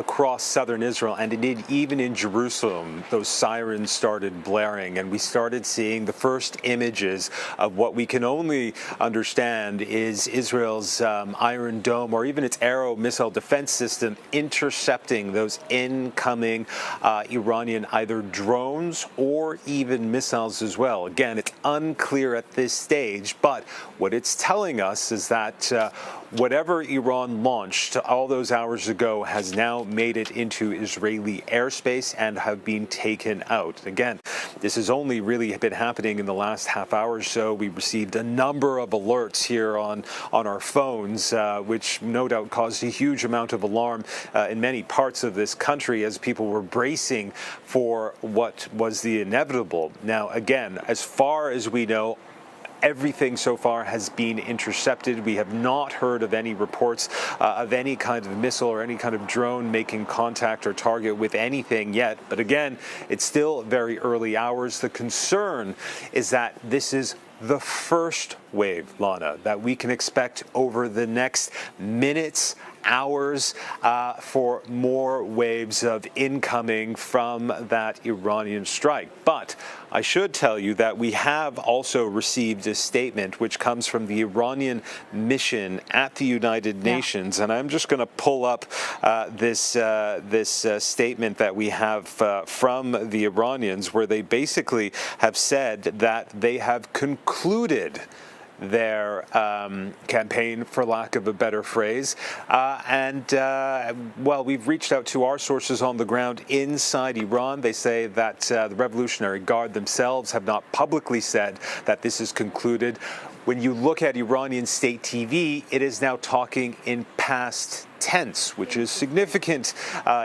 across southern Israel, and indeed even in Jerusalem, those sirens started blaring, and we started seeing the first images of what we can only understand is Israel's Iron Dome, or even its Arrow missile defense system, intercepting those incoming Iranian either drones or even missiles as well. Again, it's unclear at this stage, but what it's telling us is that whatever Iran launched all those hours ago has now made it into Israeli airspace and have been taken out. Again, this has only really been happening in the last half hour or so. We received a number of alerts here on our phones, which no doubt caused a huge amount of alarm in many parts of this country as people were bracing for what was the inevitable. Now, again, as far as we know, everything so far has been intercepted. We have not heard of any reports of any kind of missile or any kind of drone making contact or target with anything yet. But again, it's still very early hours. The concern is that this is the first wave, Lana, that we can expect over the next minutes, hours, for more waves of incoming from that Iranian strike. But I should tell you that we have also received a statement which comes from the Iranian mission at the United Nations, and I'm just going to pull up this statement that we have from the Iranians, where they basically have said that they have concluded their campaign, for lack of a better phrase. Well, we've reached out to our sources on the ground inside Iran. They say that the Revolutionary Guard themselves have not publicly said that this is concluded. When you look at Iranian state TV, it is now talking in past tense, which is significant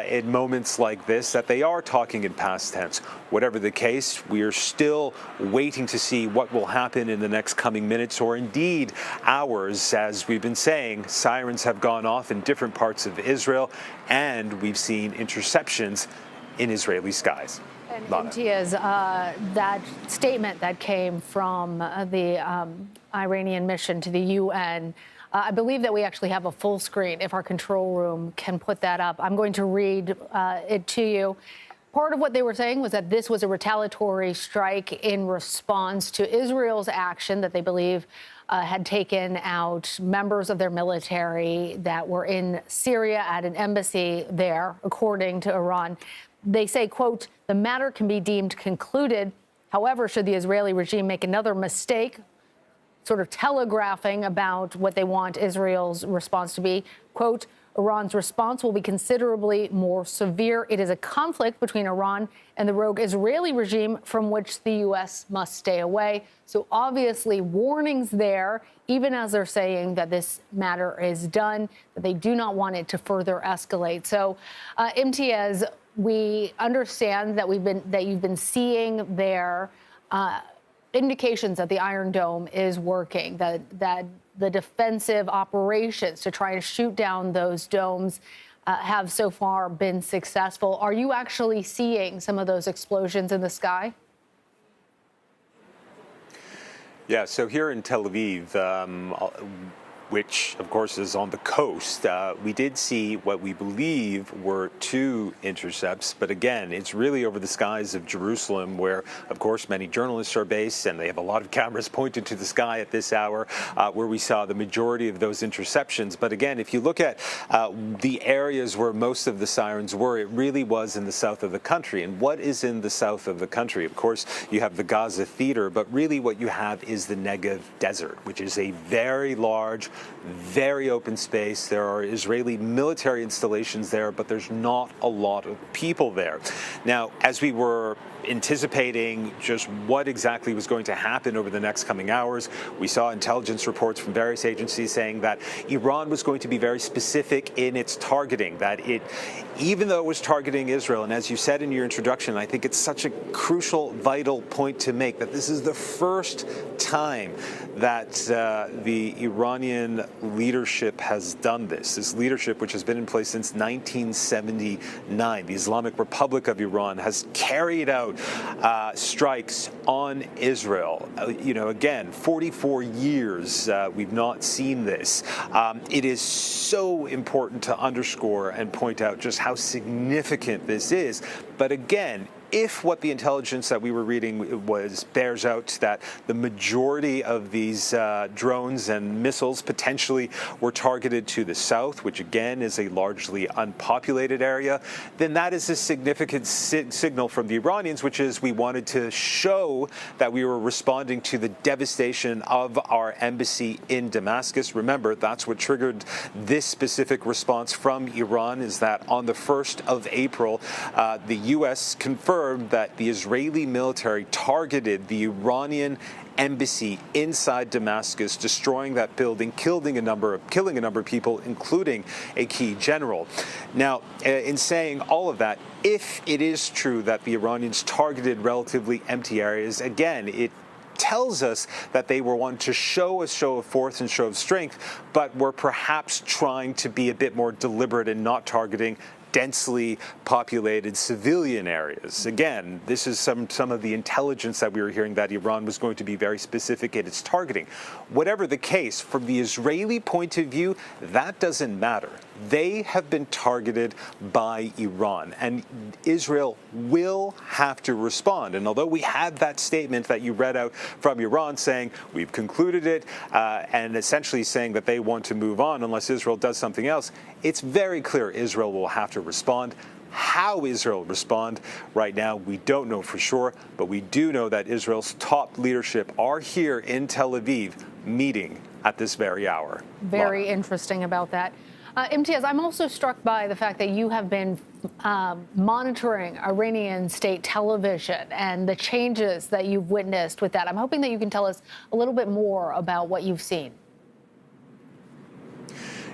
in moments like this, that they are talking in past tense. Whatever the case, we are still waiting to see what will happen in the next coming minutes or indeed hours. As we've been saying, sirens have gone off in different parts of Israel, and we've seen interceptions in Israeli skies. And Imtiaz, that statement that came from the Iranian mission to the UN, I believe that we actually have a full screen, if our control room can put that up. I'm going to read it to you. Part of what they were saying was that this was a retaliatory strike in response to Israel's action that they believe had taken out members of their military that were in Syria at an embassy there, according to Iran. They say, quote, "The matter can be deemed concluded. However, should the Israeli regime make another mistake, sort of telegraphing about what they want Israel's response to be, quote, Iran's response will be considerably more severe. It is a conflict between Iran and the rogue Israeli regime from which the U.S. must stay away." So obviously warnings there, even as they're saying that this matter is done, that they do not want it to further escalate. So, Imtiaz, we understand that you've been seeing their indications that the Iron Dome is working, that the defensive operations to try to shoot down those domes have so far been successful. Are you actually seeing some of those explosions in the sky? Yeah, so here in Tel Aviv, which, of course, is on the coast, we did see what we believe were 2 intercepts. But again, it's really over the skies of Jerusalem, where, of course, many journalists are based, and they have a lot of cameras pointed to the sky at this hour, where we saw the majority of those interceptions. But again, if you look at the areas where most of the sirens were, it really was in the south of the country. And what is in the south of the country? Of course, you have the Gaza theater, but really what you have is the Negev desert, which is a very large, very open space. There are Israeli military installations there, but there's not a lot of people there. Now, as we were anticipating just what exactly was going to happen over the next coming hours, we saw intelligence reports from various agencies saying that Iran was going to be very specific in its targeting, that it, even though it was targeting Israel, and as you said in your introduction, I think it's such a crucial, vital point to make, that this is the first time that the Iranian Iranian leadership has done this leadership which has been in place since 1979. The Islamic Republic of Iran has carried out strikes on Israel. Again, 44 years we've not seen this. It is so important to underscore and point out just how significant this is. But again, if what the intelligence that we were reading bears out that the majority of these drones and missiles potentially were targeted to the south, which again is a largely unpopulated area, then that is a significant signal from the Iranians, which is we wanted to show that we were responding to the devastation of our embassy in Damascus. Remember, that's what triggered this specific response from Iran, is that on the 1st of April, the U.S. confirmed that the Israeli military targeted the Iranian embassy inside Damascus, destroying that building, killing a number of people, including a key general. Now, in saying all of that, if it is true that the Iranians targeted relatively empty areas, again, it tells us that they were wanting to show a show of force and show of strength, but were perhaps trying to be a bit more deliberate in not targeting densely populated civilian areas. Again, this is some of the intelligence that we were hearing, that Iran was going to be very specific in its targeting. Whatever the case, from the Israeli point of view, that doesn't matter. They have been targeted by Iran, and Israel will have to respond. And although we had that statement that you read out from Iran saying we've concluded it, and essentially saying that they want to move on unless Israel does something else, it's very clear Israel will have to respond. How Israel will respond right now, we don't know for sure, but we do know that Israel's top leadership are here in Tel Aviv meeting at this very hour. Very interesting about that. Imtiaz, I'm also struck by the fact that you have been monitoring Iranian state television and the changes that you've witnessed with that. I'm hoping that you can tell us a little bit more about what you've seen.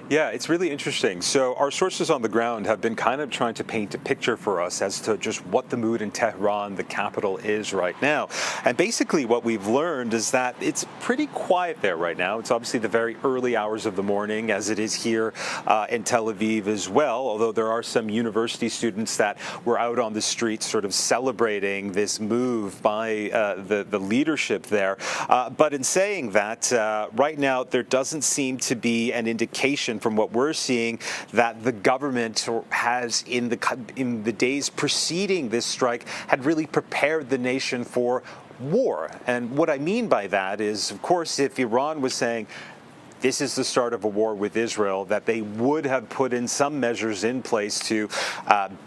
Yeah, it's really interesting. So our sources on the ground have been kind of trying to paint a picture for us as to just what the mood in Tehran, the capital, is right now. And basically what we've learned is that it's pretty quiet there right now. It's obviously the very early hours of the morning, as it is here in Tel Aviv as well, although there are some university students that were out on the streets sort of celebrating this move by the leadership there. But in saying that, right now there doesn't seem to be an indication from what we're seeing that the government has in the days preceding this strike had really prepared the nation for war. And what I mean by that is, of course, if Iran was saying this is the start of a war with Israel, that they would have put in some measures in place to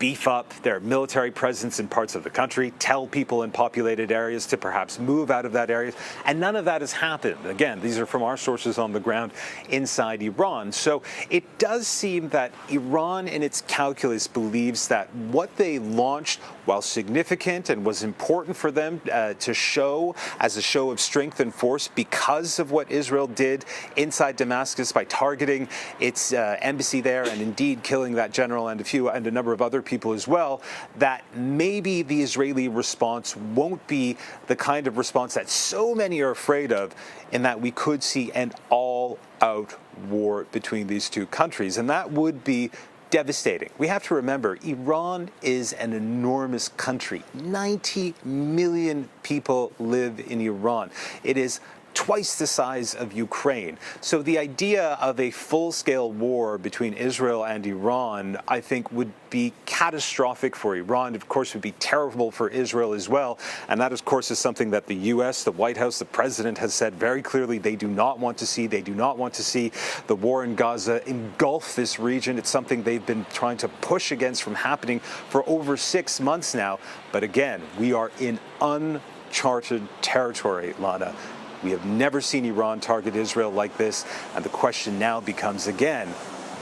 beef up their military presence in parts of the country, tell people in populated areas to perhaps move out of that area. And none of that has happened. Again, these are from our sources on the ground inside Iran. So it does seem that Iran in its calculus believes that what they launched, while significant and was important for them to show as a show of strength and force because of what Israel did inside Damascus by targeting its embassy there and indeed killing that general and a number of other people as well, that maybe the Israeli response won't be the kind of response that so many are afraid of, in that we could see an all-out war between these two countries. And that would be devastating. We have to remember, Iran is an enormous country. 90 million people live in Iran. It is twice the size of Ukraine. So the idea of a full-scale war between Israel and Iran, I think, would be catastrophic for Iran. Of course, would be terrible for Israel as well. And that, of course, is something that the U.S., the White House, the president has said very clearly they do not want to see. They do not want to see the war in Gaza engulf this region. It's something they've been trying to push against from happening for over 6 months now. But again, we are in uncharted territory, Lana. We have never seen Iran target Israel like this, and the question now becomes again,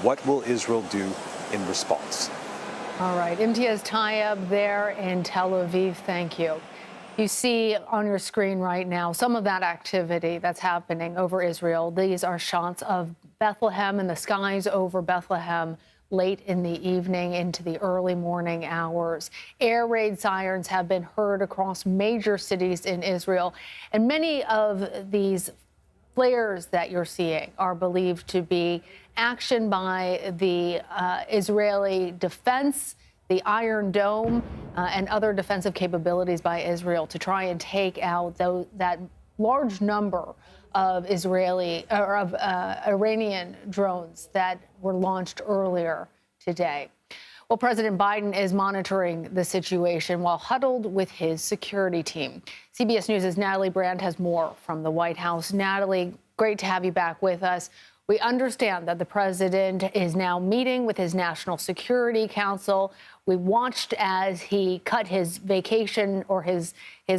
what will Israel do in response? All right, Imtiaz Tayeb there in Tel Aviv, thank you. You see on your screen right now some of that activity that's happening over Israel. These are shots of Bethlehem and the skies over Bethlehem late in the evening into the early morning hours. Air raid sirens have been heard across major cities in Israel, and many of these flares that you're seeing are believed to be action by the Israeli defense, the Iron Dome, and other defensive capabilities by Israel to try and take out that large number of Iranian drones that were launched earlier today. Well, President Biden is monitoring the situation while huddled with his security team. CBS News' Natalie Brand has more from the White House. Natalie, great to have you back with us. We understand that the president is now meeting with his National Security Council. We watched as he cut his vacation or his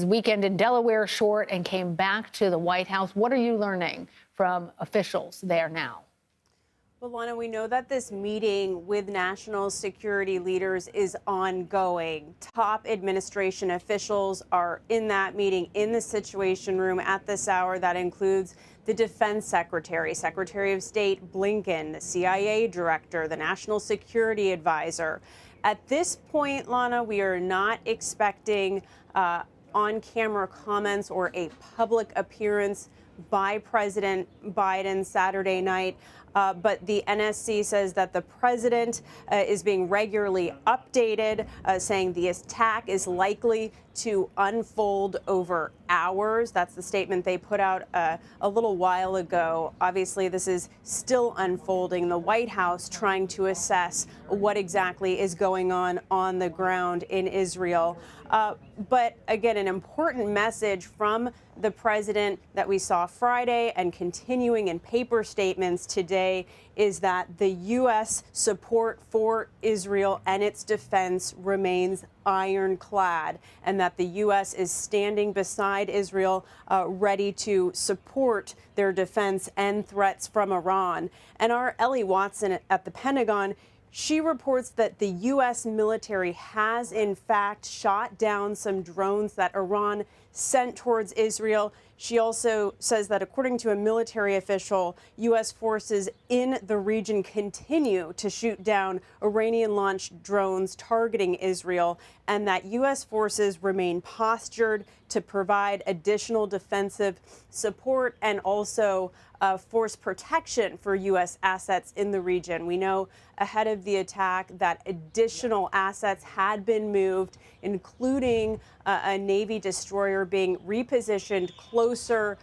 weekend in Delaware short and came back to the White House. What are you learning from officials there now? Well, Lana, we know that this meeting with national security leaders is ongoing. Top administration officials are in that meeting in the Situation Room at this hour. That includes the Defense Secretary, Secretary of State Blinken, the CIA Director, the National Security Advisor. At this point, Lana, we are not expecting on-camera comments or a public appearance by President Biden Saturday night. But the NSC says that the president is being regularly updated, saying the attack is likely to unfold over hours. That's the statement they put out a little while ago. Obviously, this is still unfolding. The White House trying to assess what exactly is going on the ground in Israel. But again, an important message from the president that we saw Friday and continuing in paper statements today is that the U.S. support for Israel and its defense remains ironclad, and that the U.S. is standing beside Israel, ready to support their defense and threats from Iran. And our Ellie Watson at the Pentagon, she reports that the U.S. military has, in fact, shot down some drones that Iran sent towards Israel. She also says that, according to a military official, U.S. forces in the region continue to shoot down Iranian-launched drones targeting Israel, and that U.S. forces remain postured to provide additional defensive support and also force protection for U.S. assets in the region. We know ahead of the attack that additional assets had been moved, including a Navy destroyer being repositioned closer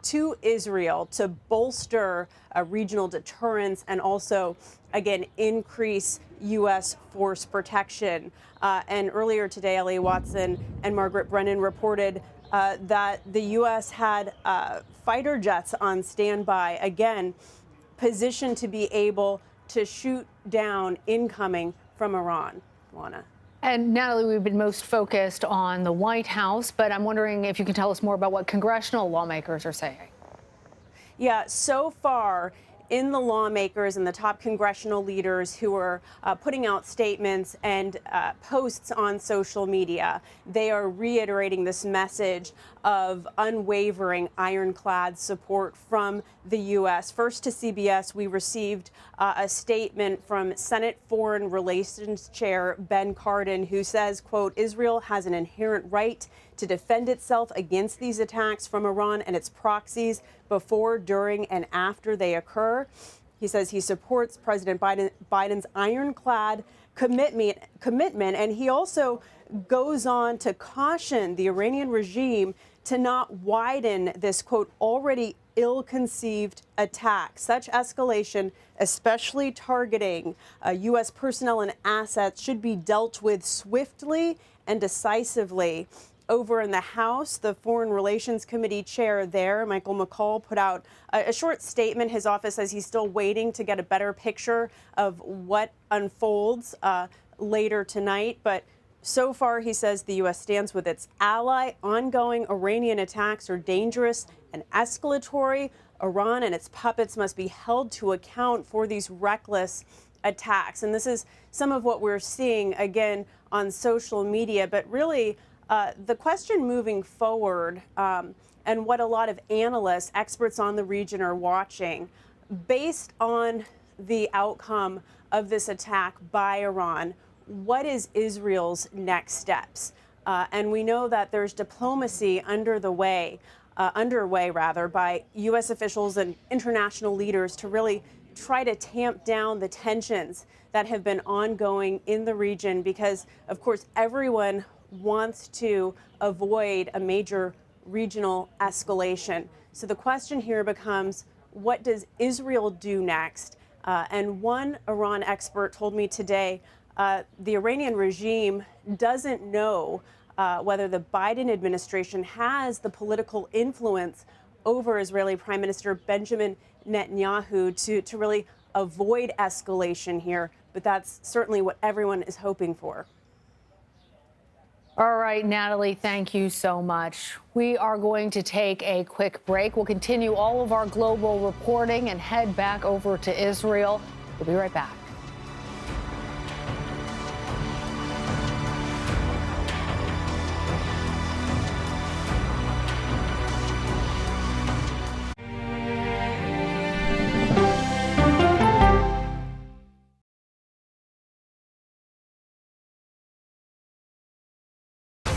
to Israel to bolster regional deterrence and also, again, increase U.S. force protection. And earlier today, Ellie Watson and Margaret Brennan reported that the U.S. had fighter jets on standby, again, positioned to be able to shoot down incoming from Iran. Lana. And Natalie, we've been most focused on the White House, but I'm wondering if you can tell us more about what congressional lawmakers are saying. Yeah, so far, in the lawmakers and the top congressional leaders who are putting out statements and posts on social media, they are reiterating this message of unwavering ironclad support from the U.S. First, to CBS, we received a statement from Senate Foreign Relations Chair Ben Cardin, who says, quote, Israel has an inherent right to defend itself against these attacks from Iran and its proxies before, during, and after they occur. He says he supports President Biden's ironclad commitment, and he also goes on to caution the Iranian regime to not widen this, quote, already ill-conceived attack. Such escalation, especially targeting U.S. personnel and assets, should be dealt with swiftly and decisively. Over in the House, the Foreign Relations Committee chair there, Michael McCaul, put out a short statement. His office says he's still waiting to get a better picture of what unfolds later tonight. But so far, he says the U.S. stands with its ally. Ongoing Iranian attacks are dangerous and escalatory. Iran and its puppets must be held to account for these reckless attacks. And this is some of what we're seeing, again, on social media. But really, the question moving forward, and what a lot of analysts, experts on the region are watching, based on the outcome of this attack by Iran, what is Israel's next steps? And we know that there's diplomacy under the way. underway by U.S. officials and international leaders to really try to tamp down the tensions that have been ongoing in the region, because, of course, everyone wants to avoid a major regional escalation. So the question here becomes, what does Israel do next? And one Iran expert told me today the Iranian regime doesn't know whether the Biden administration has the political influence over Israeli Prime Minister Benjamin Netanyahu to really avoid escalation here. But that's certainly what everyone is hoping for. All right, Natalie, thank you so much. We are going to take a quick break. We'll continue all of our global reporting and head back over to Israel. We'll be right back.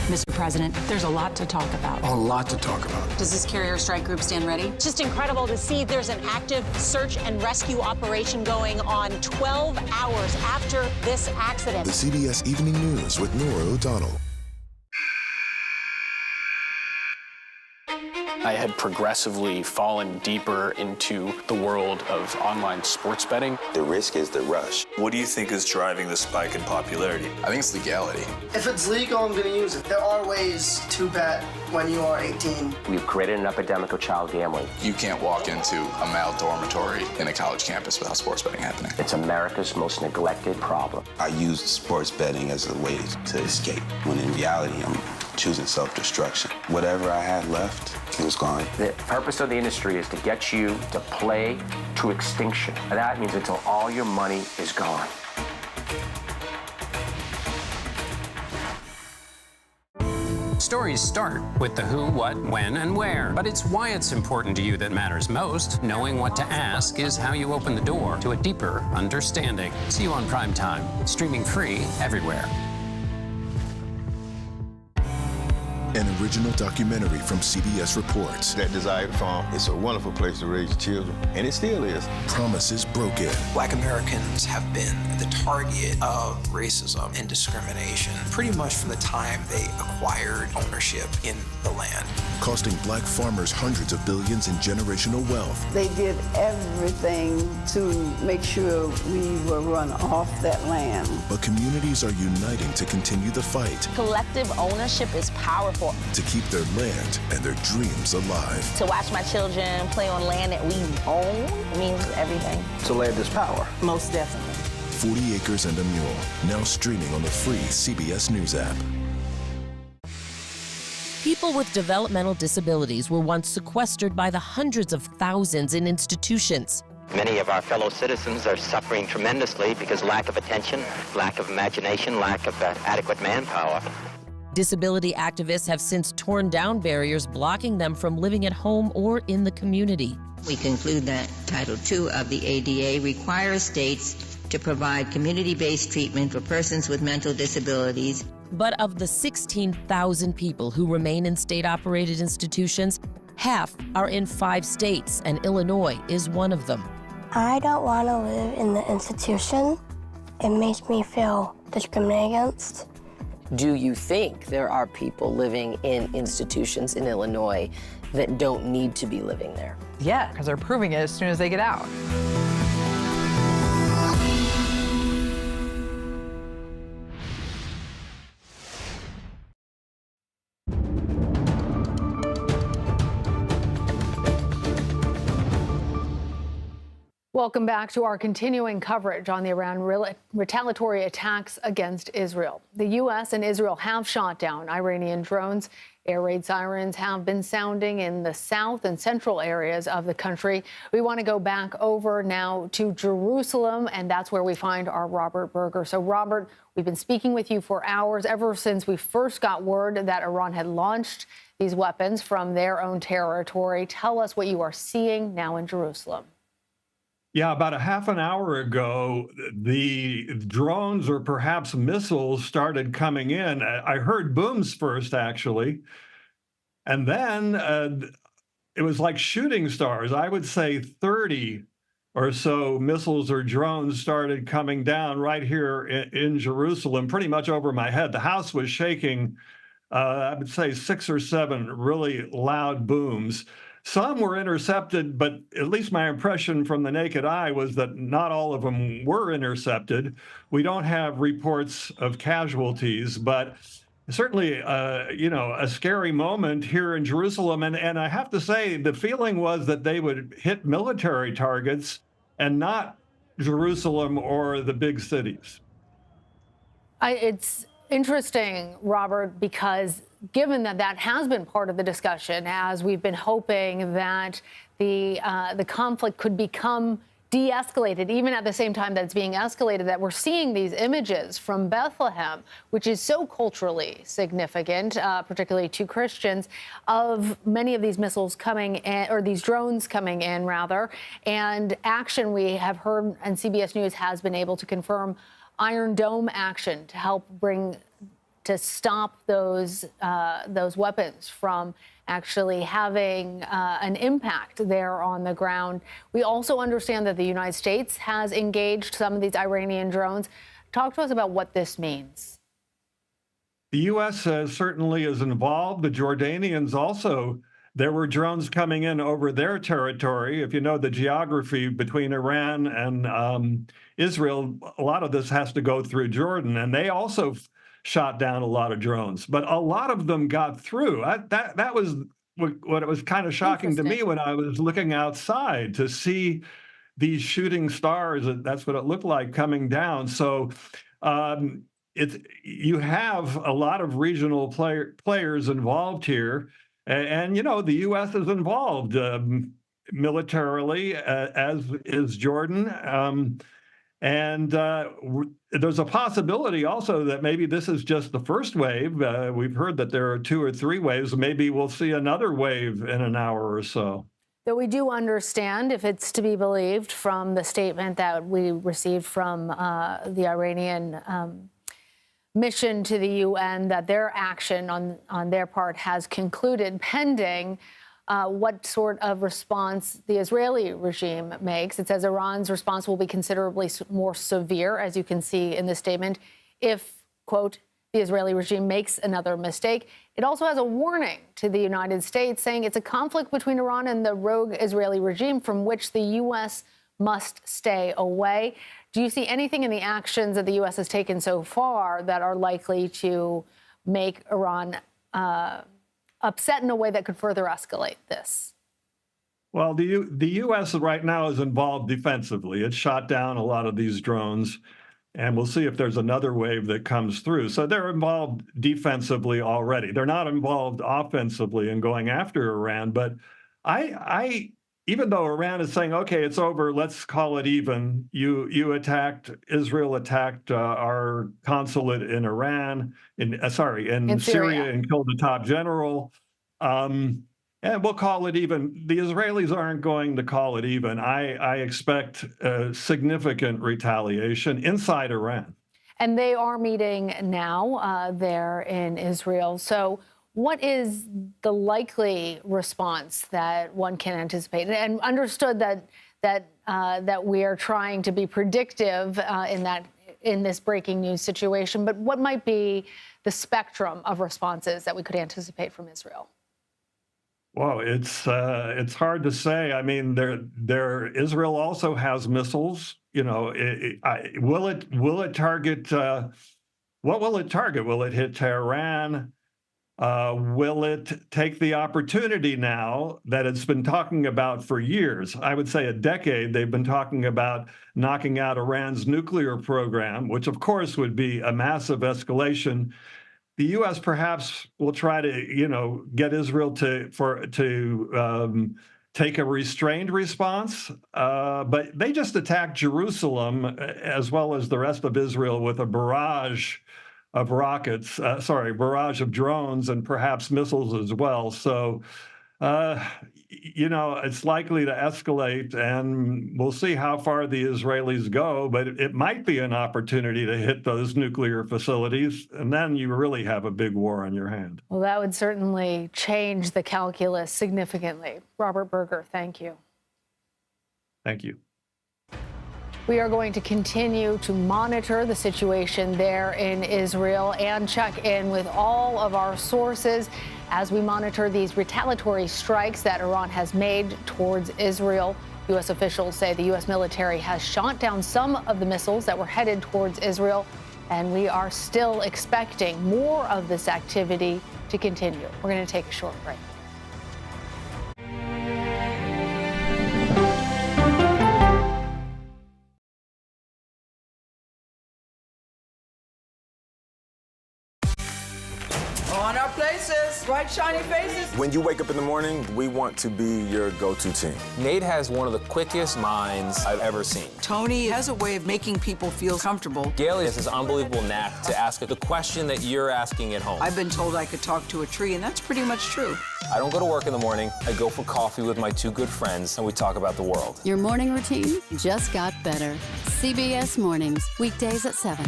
Mr. President, there's a lot to talk about. A lot to talk about. Does this carrier strike group stand ready? It's just incredible to see there's an active search and rescue operation going on 12 hours after this accident. The CBS Evening News with Nora O'Donnell. I had progressively fallen deeper into the world of online sports betting. The risk is the rush. What do you think is driving the spike in popularity? I think it's legality. If it's legal, I'm going to use it. There are ways to bet when you are 18. We've created an epidemic of child gambling. You can't walk into a male dormitory in a college campus without sports betting happening. It's America's most neglected problem. I used sports betting as a way to escape, when in reality, I'm choosing self-destruction. Whatever I had left, it was gone. The purpose of the industry is to get you to play to extinction. And that means until all your money is gone. Stories start with the who, what, when, and where. But it's why it's important to you that matters most. Knowing what to ask is how you open the door to a deeper understanding. See you on Prime Time, streaming free everywhere. An original documentary from CBS Reports. That desired farm is a wonderful place to raise children, and it still is. Promises broken. Black Americans have been the target of racism and discrimination pretty much from the time they acquired ownership in the land. Costing black farmers hundreds of billions in generational wealth. They did everything to make sure we were run off that land. But communities are uniting to continue the fight. Collective ownership is powerful. To keep their land and their dreams alive. To watch my children play on land that we own means everything. So land is power. Most definitely. 40 Acres and a Mule, now streaming on the free CBS News app. People with developmental disabilities were once sequestered by the hundreds of thousands in institutions. Many of our fellow citizens are suffering tremendously because lack of attention, lack of imagination, lack of adequate manpower. Disability activists have since torn down barriers blocking them from living at home or in the community. We conclude that Title II of the ADA requires states to provide community-based treatment for persons with mental disabilities. But of the 16,000 people who remain in state-operated institutions, half are in 5 states, and Illinois is one of them. I don't want to live in the institution. It makes me feel discriminated against. Do you think there are people living in institutions in Illinois that don't need to be living there? Yeah, because they're proving it as soon as they get out. Welcome back to our continuing coverage on the Iran retaliatory attacks against Israel. The U.S. and Israel have shot down Iranian drones. Air raid sirens have been sounding in the south and central areas of the country. We want to go back over now to Jerusalem, and that's where we find our Robert Berger. So, Robert, we've been speaking with you for hours, ever since we first got word that Iran had launched these weapons from their own territory. Tell us what you are seeing now in Jerusalem. Yeah, about a half an hour ago, the drones or perhaps missiles started coming in. I heard booms first, actually. And then it was like shooting stars. I would say 30 or so missiles or drones started coming down right here in Jerusalem, pretty much over my head. The house was shaking. I would say 6 or 7 really loud booms. Some were intercepted, but at least my impression from the naked eye was that not all of them were intercepted. We don't have reports of casualties, but certainly, a scary moment here in Jerusalem. And I have to say, the feeling was that they would hit military targets and not Jerusalem or the big cities. It's interesting, Robert, because given that that has been part of the discussion, as we've been hoping that the conflict could become de-escalated, even at the same time that it's being escalated, that we're seeing these images from Bethlehem, which is so culturally significant, particularly to Christians, of many of these missiles coming in, or these drones coming in, rather, and action we have heard, and CBS News has been able to confirm Iron Dome action to stop those weapons from actually having an impact there on the ground. We also understand that the United States has engaged some of these Iranian drones. Talk to us about what this means. The U.S. certainly is involved. The Jordanians also, there were drones coming in over their territory. If you know the geography between Iran and Israel, a lot of this has to go through Jordan, and they also shot down a lot of drones, but a lot of them got through. That was what it was kind of shocking to me when I was looking outside to see these shooting stars. That's what it looked like coming down. So you have a lot of regional players involved here, and the U.S. is involved militarily, as is Jordan. And there's a possibility also that maybe this is just the first wave. We've heard that there are 2 or 3 waves. Maybe we'll see another wave in an hour or so. Though we do understand, if it's to be believed from the statement that we received from the Iranian mission to the UN, that their action on their part has concluded, pending what sort of response the Israeli regime makes. It says Iran's response will be considerably more severe, as you can see in the statement, if, quote, the Israeli regime makes another mistake. It also has a warning to the United States, saying it's a conflict between Iran and the rogue Israeli regime from which the U.S. must stay away. Do you see anything in the actions that the U.S. has taken so far that are likely to make Iran upset in a way that could further escalate this? Well, the U.S. right now is involved defensively. It shot down a lot of these drones, and we'll see if there's another wave that comes through. So they're involved defensively already. They're not involved offensively in going after Iran. But even though Iran is saying, okay, it's over, let's call it even. Israel attacked our consulate in Iran, in Syria, and killed the top general. And we'll call it even. The Israelis aren't going to call it even. I expect significant retaliation inside Iran. And they are meeting now there in Israel. So what is the likely response that one can anticipate? And understood that we are trying to be predictive in this breaking news situation, but what might be the spectrum of responses that we could anticipate from Israel? Well, it's hard to say. I mean, Israel also has missiles. Will it target? What will it target? Will it hit Tehran? Will it take the opportunity now that it's been talking about for years? I would say a decade. They've been talking about knocking out Iran's nuclear program, which of course would be a massive escalation. The U.S. perhaps will try to, get Israel to take a restrained response, but they just attacked Jerusalem as well as the rest of Israel with a barrage of rockets, barrage of drones and perhaps missiles as well. So It's likely to escalate, and we'll see how far the Israelis go, but it might be an opportunity to hit those nuclear facilities, and then you really have a big war on your hand. Well, that would certainly change the calculus significantly. Robert Berger, thank you. Thank you. We are going to continue to monitor the situation there in Israel and check in with all of our sources as we monitor these retaliatory strikes that Iran has made towards Israel. U.S. officials say the U.S. military has shot down some of the missiles that were headed towards Israel, and we are still expecting more of this activity to continue. We're going to take a short break. On our places, bright, shiny faces. When you wake up in the morning, we want to be your go-to team. Nate has one of the quickest minds I've ever seen. Tony has a way of making people feel comfortable. Gail has this unbelievable knack to ask the question that you're asking at home. I've been told I could talk to a tree, and that's pretty much true. I don't go to work in the morning. I go for coffee with my two good friends, and we talk about the world. Your morning routine just got better. CBS Mornings, weekdays at 7.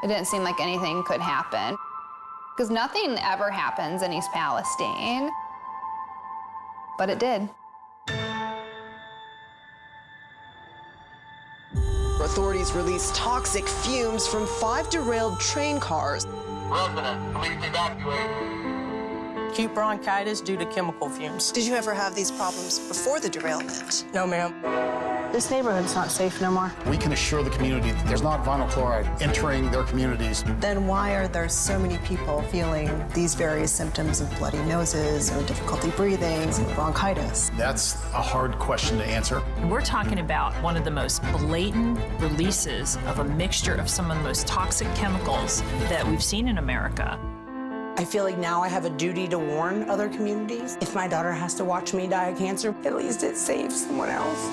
It didn't seem like anything could happen, because nothing ever happens in East Palestine, but it did. Authorities released toxic fumes from 5 derailed train cars. Resident, please evacuate. Acute bronchitis due to chemical fumes. Did you ever have these problems before the derailment? No, ma'am. This neighborhood's not safe no more. We can assure the community that there's not vinyl chloride entering their communities. Then why are there so many people feeling these various symptoms of bloody noses or difficulty breathing or bronchitis? That's a hard question to answer. We're talking about one of the most blatant releases of a mixture of some of the most toxic chemicals that we've seen in America. I feel like now I have a duty to warn other communities. If my daughter has to watch me die of cancer, at least it saves someone else.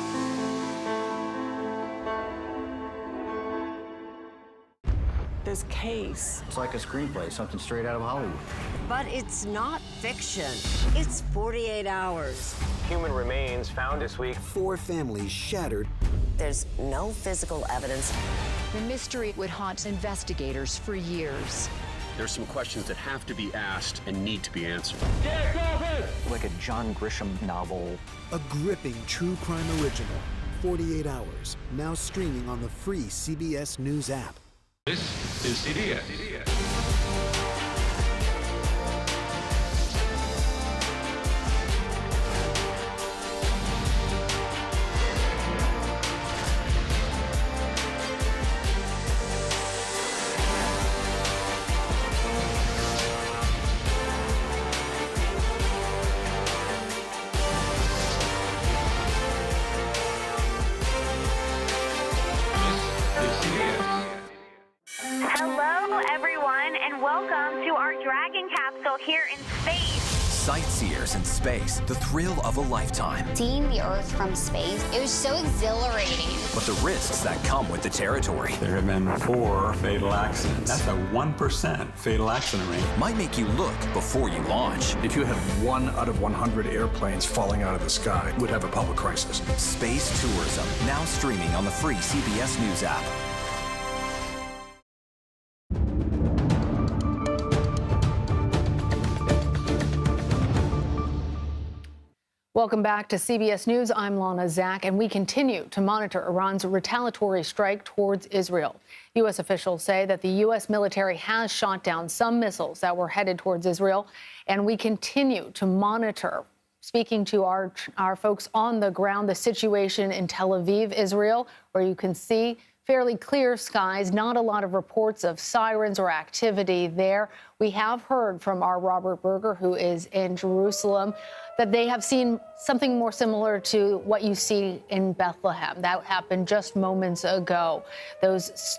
This case. It's like a screenplay, something straight out of Hollywood. But it's not fiction. It's 48 hours. Human remains found this week. 4 families shattered. There's no physical evidence. The mystery would haunt investigators for years. There's some questions that have to be asked and need to be answered. Like a John Grisham novel. A gripping true crime original. 48 hours. Now streaming on the free CBS News app. This is CBS. Hello, everyone, and welcome to our Dragon capsule here in space. Sightseers in space, the thrill of a lifetime. Seeing the Earth from space, it was so exhilarating. But the risks that come with the territory. There have been 4 fatal accidents. That's a 1% fatal accident rate. Might make you look before you launch. If you had 1 out of 100 airplanes falling out of the sky, we'd have a public crisis. Space tourism, now streaming on the free CBS News app. Welcome back to CBS News. I'm Lana Zak, and we continue to monitor Iran's retaliatory strike towards Israel. U.S. officials say that the U.S. military has shot down some missiles that were headed towards Israel, and we continue to monitor. Speaking to our folks on the ground, the situation in Tel Aviv, Israel, where you can see fairly clear skies, not a lot of reports of sirens or activity there. We have heard from our Robert Berger, who is in Jerusalem, that they have seen something more similar to what you see in Bethlehem. That happened just moments ago. Those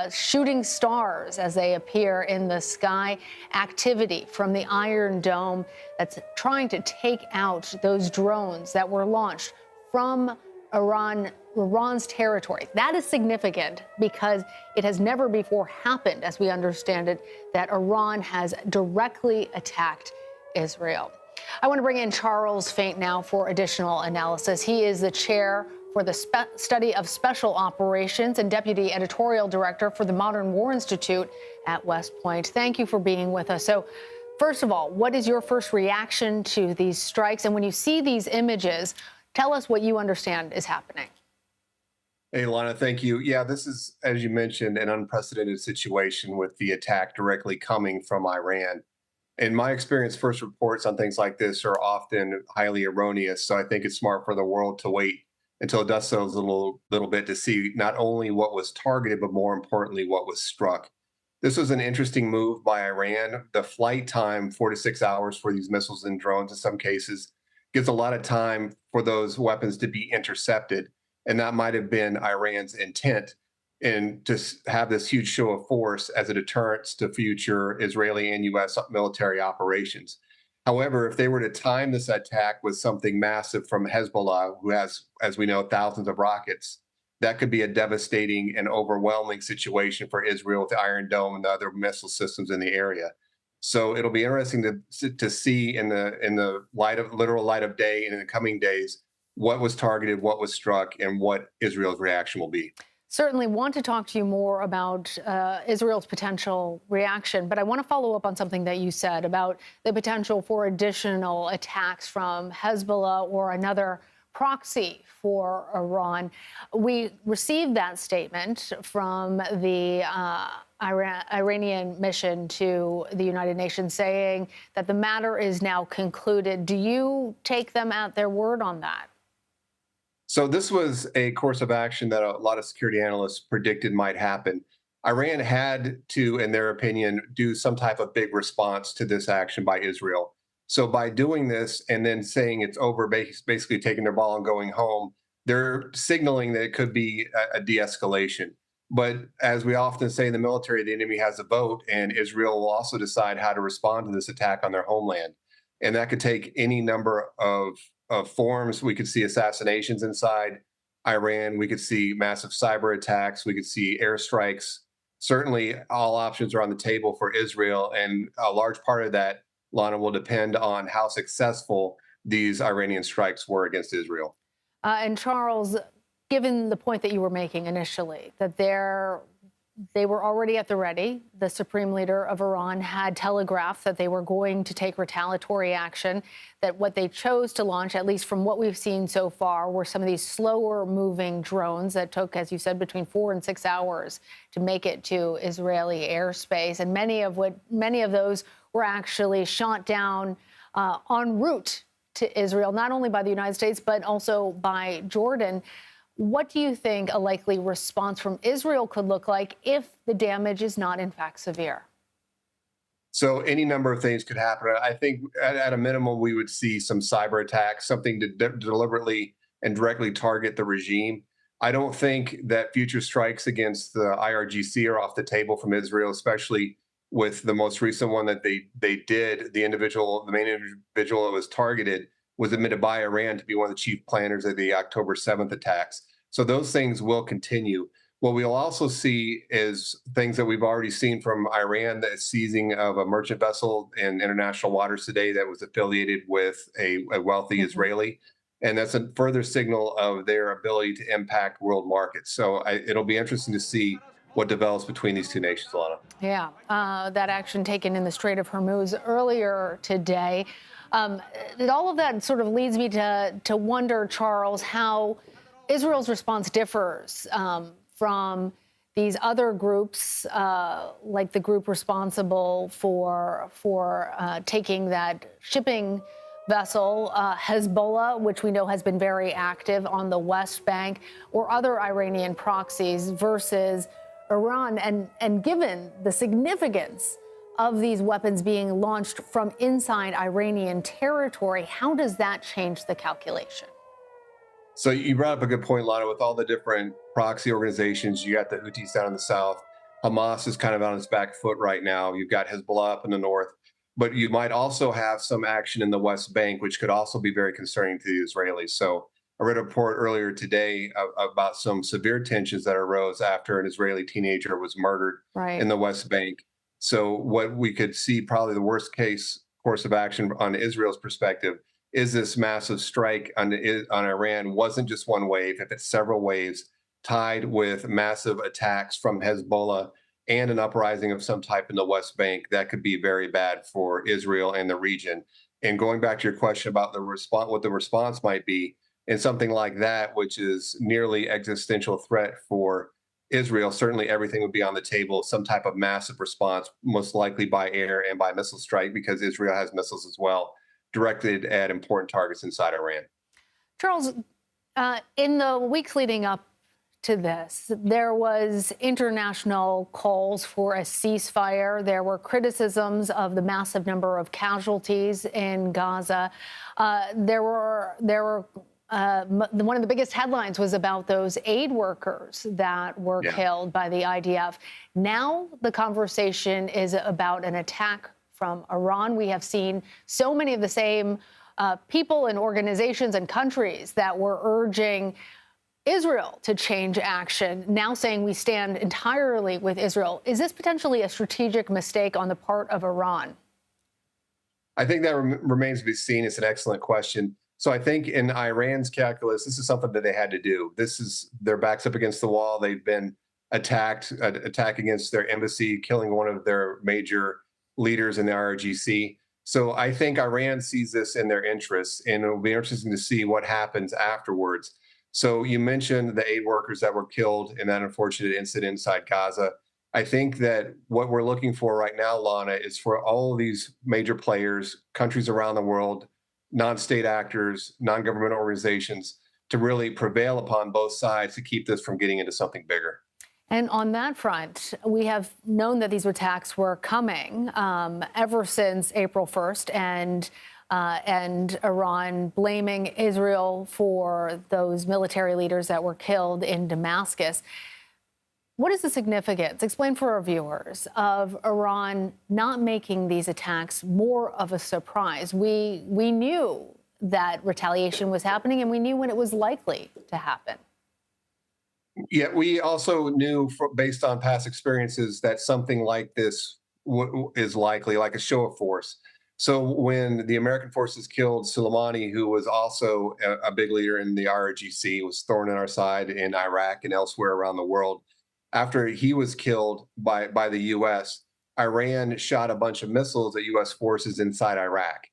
shooting stars as they appear in the sky, activity from the Iron Dome that's trying to take out those drones that were launched from Iran's territory. That is significant because it has never before happened, as we understand it, that Iran has directly attacked Israel. I want to bring in Charles Faint now for additional analysis. He is the chair for the study of special operations and deputy editorial director for the Modern War Institute at West Point. Thank you for being with us. So, first of all, what is your first reaction to these strikes? And when you see these images, tell us what you understand is happening. Hey, Lana, thank you. Yeah, this is, as you mentioned, an unprecedented situation with the attack directly coming from Iran. In my experience, first reports on things like this are often highly erroneous. So I think it's smart for the world to wait until it dust settles a little bit to see not only what was targeted, but more importantly, what was struck. This was an interesting move by Iran. The flight time, 4 to 6 hours for these missiles and drones in some cases, gives a lot of time for those weapons to be intercepted. And that might have been Iran's intent, and to have this huge show of force as a deterrence to future Israeli and U.S. military operations. However, if they were to time this attack with something massive from Hezbollah, who has, as we know, thousands of rockets, that could be a devastating and overwhelming situation for Israel with the Iron Dome and the other missile systems in the area. So it'll be interesting to see in the literal light of day and in the coming days what was targeted, what was struck, and what Israel's reaction will be. Certainly want to talk to you more about Israel's potential reaction, but I want to follow up on something that you said about the potential for additional attacks from Hezbollah or another proxy for Iran. We received that statement from the Iranian mission to the United Nations saying that the matter is now concluded. Do you take them at their word on that? So this was a course of action that a lot of security analysts predicted might happen. Iran had to, in their opinion, do some type of big response to this action by Israel. So by doing this and then saying it's over, basically taking their ball and going home, they're signaling that it could be a de-escalation. But as we often say in the military, the enemy has a vote, and Israel will also decide how to respond to this attack on their homeland. And that could take any number of forms. We could see assassinations inside Iran. We could see massive cyber attacks. We could see airstrikes. Certainly, all options are on the table for Israel. And a large part of that, Lana, will depend on how successful these Iranian strikes were against Israel. And Charles, given the point that you were making initially, that they were already at the ready. The supreme leader of Iran had telegraphed that they were going to take retaliatory action, that what they chose to launch, at least from what we've seen so far, were some of these slower moving drones that took, as you said, between 4 and 6 hours to make it to Israeli airspace. And many of those were actually shot down en route to Israel, not only by the United States, but also by Jordan. What do you think a likely response from Israel could look like if the damage is not, in fact, severe? So any number of things could happen. I think at a minimum, we would see some cyber attacks, something to deliberately and directly target the regime. I don't think that future strikes against the IRGC are off the table from Israel, especially with the most recent one that they did. The main individual that was targeted was admitted by Iran to be one of the chief planners of the October 7th attacks. So those things will continue. What we'll also see is things that we've already seen from Iran, the seizing of a merchant vessel in international waters today that was affiliated with a wealthy Israeli. And that's a further signal of their ability to impact world markets. So it'll be interesting to see what develops between these two nations, Lana. Yeah, that action taken in the Strait of Hormuz earlier today. All of that sort of leads me to wonder, Charles, how Israel's response differs from these other groups, like the group responsible for taking that shipping vessel, Hezbollah, which we know has been very active on the West Bank, or other Iranian proxies versus Iran. And given the significance of these weapons being launched from inside Iranian territory, how does that change the calculation? So you brought up a good point, Lana, with all the different proxy organizations. You got the Houthis down in the south. Hamas is kind of on its back foot right now. You've got Hezbollah up in the north. But you might also have some action in the West Bank, which could also be very concerning to the Israelis. So I read a report earlier today about some severe tensions that arose after an Israeli teenager was murdered in the West Bank. So what we could see, probably the worst case course of action on Israel's perspective, is this massive strike on Iran wasn't just one wave, if it's several waves tied with massive attacks from Hezbollah and an uprising of some type in the West Bank, that could be very bad for Israel and the region. And going back to your question about the response, what the response might be, and something like that, which is nearly existential threat for Israel, certainly everything would be on the table, some type of massive response, most likely by air and by missile strike, because Israel has missiles as well, directed at important targets inside Iran. Charles, in the weeks leading up to this, there was international calls for a ceasefire. There were criticisms of the massive number of casualties in Gaza. One of the biggest headlines was about those aid workers that were killed by the IDF. Now the conversation is about an attack from Iran. We have seen so many of the same people and organizations and countries that were urging Israel to change action, now saying we stand entirely with Israel. Is this potentially a strategic mistake on the part of Iran? I think that remains to be seen. It's an excellent question. So I think in Iran's calculus, this is something that they had to do. This is their backs up against the wall. They've been attack against their embassy, killing one of their major leaders in the IRGC. So I think Iran sees this in their interests, and it'll be interesting to see what happens afterwards. So you mentioned the aid workers that were killed in that unfortunate incident inside Gaza. I think that what we're looking for right now, Lana, is for all of these major players, countries around the world, non-state actors, non-government organizations, to really prevail upon both sides to keep this from getting into something bigger. And on that front, we have known that these attacks were coming ever since April 1st, and Iran blaming Israel for those military leaders that were killed in Damascus. What is the significance, explain for our viewers, of Iran not making these attacks more of a surprise? We knew that retaliation was happening, and we knew when it was likely to happen. Yeah, we also knew based on past experiences that something like this is likely, like a show of force. So when the American forces killed Soleimani, who was also a big leader in the IRGC, was thorn in our side in Iraq and elsewhere around the world, after he was killed by the U.S., Iran shot a bunch of missiles at U.S. forces inside Iraq.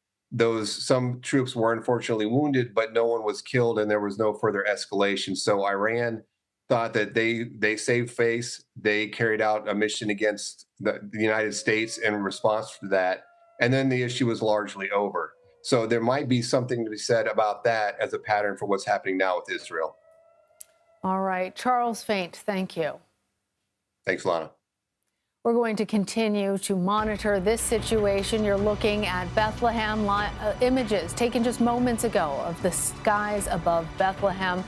Some troops were unfortunately wounded, but no one was killed, and there was no further escalation. So Iran thought that they saved face. They carried out a mission against the United States in response to that, and then the issue was largely over. So there might be something to be said about that as a pattern for what's happening now with Israel. All right. Charles Faint, thank you. Thanks, Lana. We're going to continue to monitor this situation. You're looking at Bethlehem images taken just moments ago of the skies above Bethlehem.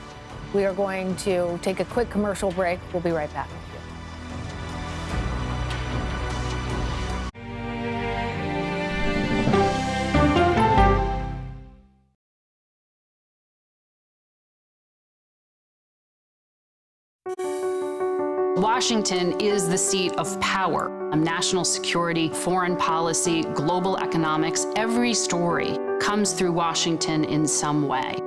We are going to take a quick commercial break. We'll be right back. Washington is the seat of power. National security, foreign policy, global economics, every story comes through Washington in some way.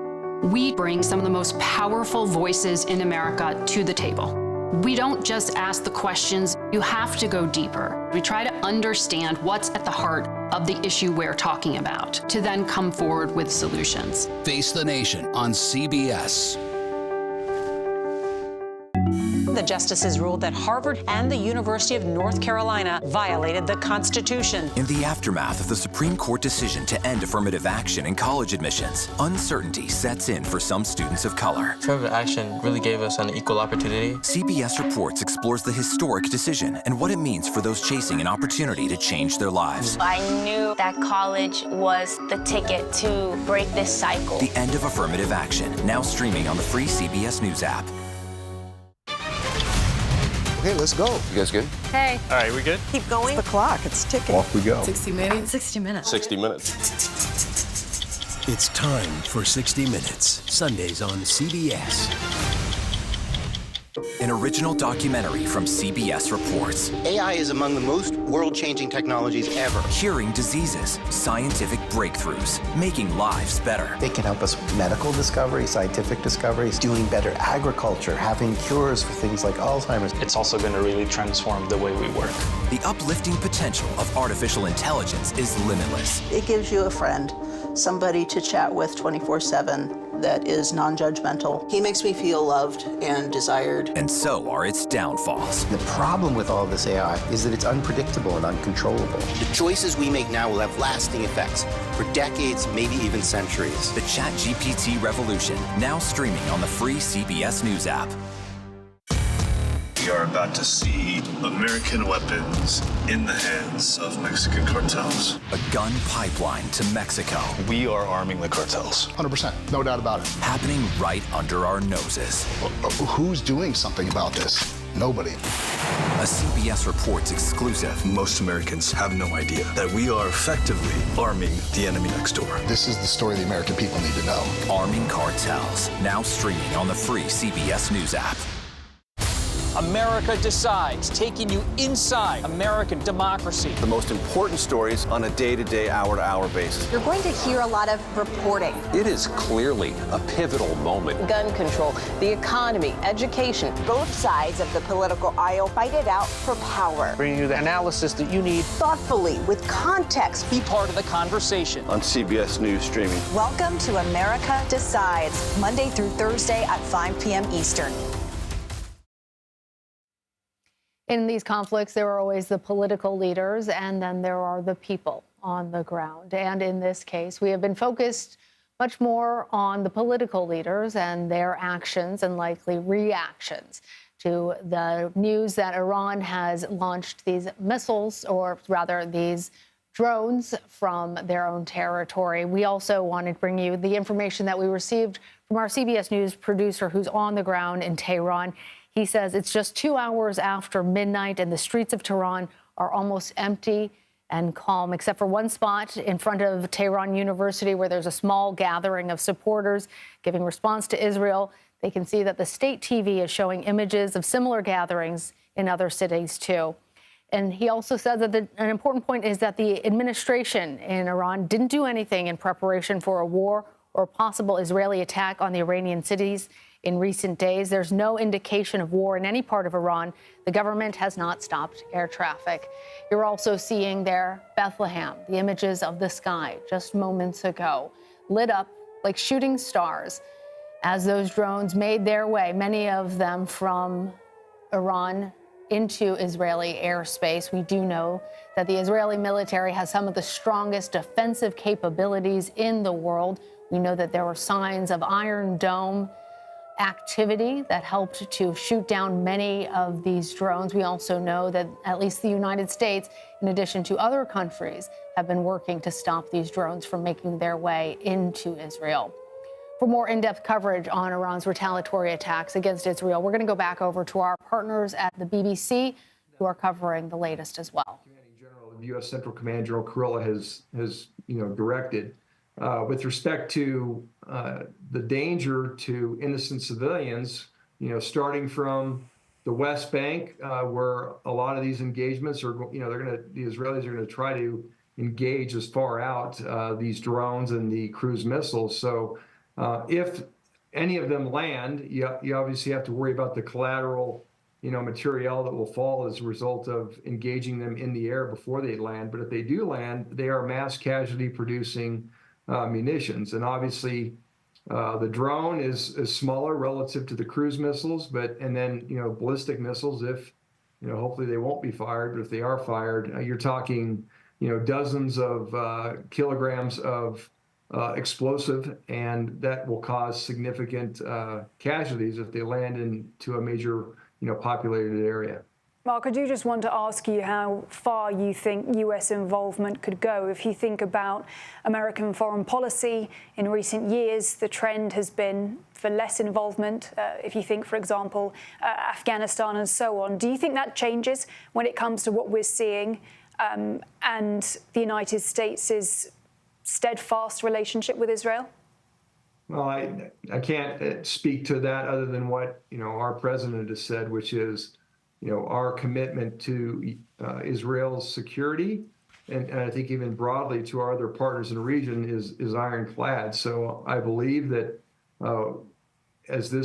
We bring some of the most powerful voices in America to the table. We don't just ask the questions, you have to go deeper. We try to understand what's at the heart of the issue we're talking about, to then come forward with solutions. Face the Nation on CBS. The justices ruled that Harvard and the University of North Carolina violated the Constitution. In the aftermath of the Supreme Court decision to end affirmative action in college admissions, uncertainty sets in for some students of color. Affirmative action really gave us an equal opportunity. CBS Reports explores the historic decision and what it means for those chasing an opportunity to change their lives. I knew that college was the ticket to break this cycle. The end of affirmative action, now streaming on the free CBS News app. Okay, let's go. You guys good? Hey. All right, we good? Keep going. The clock, it's ticking. Off we go. 60 minutes. 60 minutes. 60 minutes. It's time for 60 Minutes, Sundays on CBS. An original documentary from CBS reports. AI is among the most world-changing technologies ever. Curing diseases, scientific breakthroughs, making lives better. They can help us with medical discoveries, scientific discoveries, doing better agriculture, having cures for things like Alzheimer's. It's also going to really transform the way we work. The uplifting potential of artificial intelligence is limitless. It gives you a friend, somebody to chat with 24/7. That is non-judgmental. He makes me feel loved and desired. And so are its downfalls. The problem with all this AI is that it's unpredictable and uncontrollable. The choices we make now will have lasting effects for decades, maybe even centuries. The ChatGPT revolution, now streaming on the free CBS News app. We are about to see American weapons in the hands of Mexican cartels. A gun pipeline to Mexico. We are arming the cartels. 100%, no doubt about it. Happening right under our noses. Who's doing something about this? Nobody. A CBS Reports exclusive. Most Americans have no idea that we are effectively arming the enemy next door. This is the story the American people need to know. Arming cartels, now streaming on the free CBS News app. America Decides, taking you inside American democracy. The most important stories on a day-to-day, hour-to-hour basis. You're going to hear a lot of reporting. It is clearly a pivotal moment. Gun control, the economy, education. Both sides of the political aisle fight it out for power. Bringing you the analysis that you need. Thoughtfully, with context. Be part of the conversation. On CBS News Streaming. Welcome to America Decides, Monday through Thursday at 5 p.m. Eastern. In these conflicts, there are always the political leaders, and then there are the people on the ground. And in this case, we have been focused much more on the political leaders and their actions and likely reactions to the news that Iran has launched these missiles, or rather these drones, from their own territory. We also wanted to bring you the information that we received from our CBS News producer who's on the ground in Tehran. He says it's just 2 hours after midnight and the streets of Tehran are almost empty and calm, except for one spot in front of Tehran University where there's a small gathering of supporters giving response to Israel. They can see that the state TV is showing images of similar gatherings in other cities, too. And he also said that an important point is that the administration in Iran didn't do anything in preparation for a war or a possible Israeli attack on the Iranian cities. In recent days, there's no indication of war in any part of Iran. The government has not stopped air traffic. You're also seeing there Bethlehem, the images of the sky just moments ago, lit up like shooting stars as those drones made their way, many of them from Iran, into Israeli airspace. We do know that the Israeli military has some of the strongest defensive capabilities in the world. We know that there were signs of Iron Dome activity that helped to shoot down many of these drones. We also know that at least the United States, in addition to other countries, have been working to stop these drones from making their way into Israel. For more in-depth coverage on Iran's retaliatory attacks against Israel, we're going to go back over to our partners at the BBC who are covering the latest as well. Commanding General of the U.S. Central Command, General Kurilla, has directed with respect to the danger to innocent civilians, starting from the West Bank, where a lot of these engagements are, the Israelis are going to try to engage as far out these drones and the cruise missiles. So if any of them land, you obviously have to worry about the collateral, material that will fall as a result of engaging them in the air before they land. But if they do land, they are mass casualty producing munitions. And obviously, the drone is smaller relative to the cruise missiles, and then ballistic missiles, if hopefully they won't be fired, but if they are fired, you're talking dozens of kilograms of explosive, and that will cause significant casualties if they land into a major populated area. Mark, I do just want to ask you how far you think U.S. involvement could go. If you think about American foreign policy in recent years, the trend has been for less involvement. If you think, for example, Afghanistan and so on, do you think that changes when it comes to what we're seeing and the United States' steadfast relationship with Israel? Well, I can't speak to that other than what, our president has said, which is, our commitment to Israel's security, and I think even broadly to our other partners in the region is ironclad. So I believe that as this